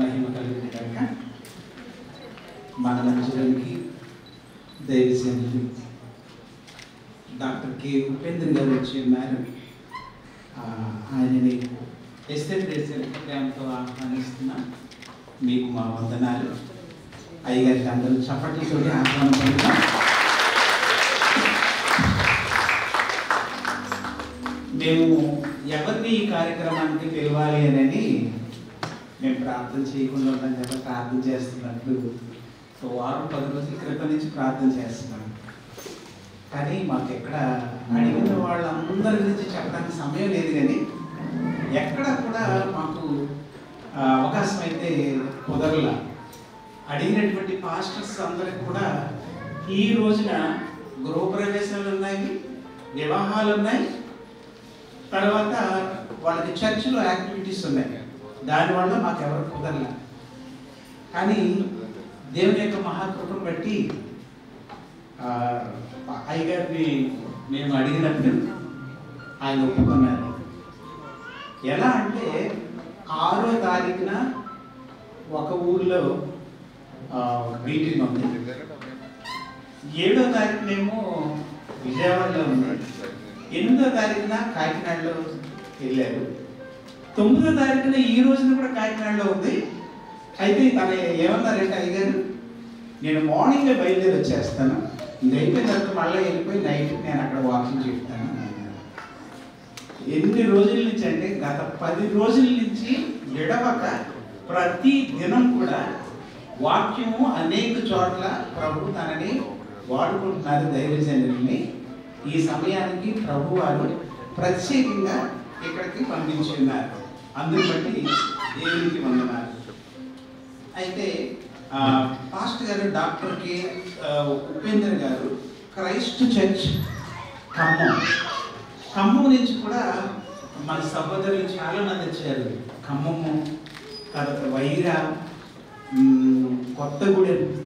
మహిమ కలిగింది కనుక మన మధ్యలోనికి దైవసేనులు డాక్టర్ కె ఉపేంద్ర గారు వచ్చి ఉన్నారు. ఆయనని ఎస్టేట్ ప్రేమతో ఆహ్వానిస్తున్నా. మీకు మా వందనాలు. అయ్యగారికి అందరూ చప్పట్లతో ఆహ్వానం పొందుతాం. మేము ఎవరిని ఈ కార్యక్రమానికి పిలవాలి అని మేము ప్రార్థన చేయకుండా ఉంటాం కదా, ప్రార్థన చేస్తున్నట్లు వారం 10 రోజుల క్రితం నుంచి ప్రార్థన చేస్తున్నాం. కానీ మాకు ఎక్కడ అడిగిన వాళ్ళందరి గురించి చెప్పడానికి సమయం లేదు. కానీ ఎక్కడ కూడా మాకు అవకాశం అయితే కుదరలా. అడిగినటువంటి పాస్టర్స్ అందరికి కూడా ఈ రోజున గృహప్రవేశాలు ఉన్నాయి, వివాహాలు ఉన్నాయి, తర్వాత వాళ్ళకి చర్చిలో యాక్టివిటీస్ ఉన్నాయి. దానివల్ల మాకు ఎవరు కుదరలే. కానీ దేవుని యొక్క మహాకృపను బట్టి అయ్యగారిని మేము అడిగినప్పుడు ఆయన ఒప్పుకున్నారు. ఎలా అంటే 6వ తారీఖున ఒక ఊర్లో మీటింగ్ ఉంది, 7వ తారీఖునేమో విజయవాడలో ఉంది, 8వ తారీఖున కాకినాడలో వెళ్ళారు, 9వ తారీఖున ఈ రోజున కూడా కాకినాడలో ఉంది. అయితే తన ఏమన్నారంటే, అయ్యగారు నేను మార్నింగే బయలుదేరి వచ్చేస్తాను, ఇది అయిపోయిన తర్వాత మళ్ళీ వెళ్ళిపోయి నైట్ నేను అక్కడ వాకింగ్ చెప్తాను. ఎన్ని రోజుల నుంచి అంటే గత 10 రోజుల నుంచి ఎడవక ప్రతి దినం కూడా వాక్యము అనేక చోట్ల ప్రభు తనని వాడుకుంటున్నారు. దైవజనుల్ని ఈ సమయానికి ప్రభు వారు ప్రత్యేకంగా ఇక్కడికి పంపించి ఉన్నారు. అందుని బట్టి దేవునికి వందనాలు. అయితే పాస్టర్ గారు డాక్టర్ కె ఉపేంద్ర గారు క్రైస్ట్ చర్చ్ ఖమ్మం నుంచి కూడా మన సహోదరులు చాలా మంది వచ్చారు. ఖమ్మము, తర్వాత వైరా, కొత్తగూడెం,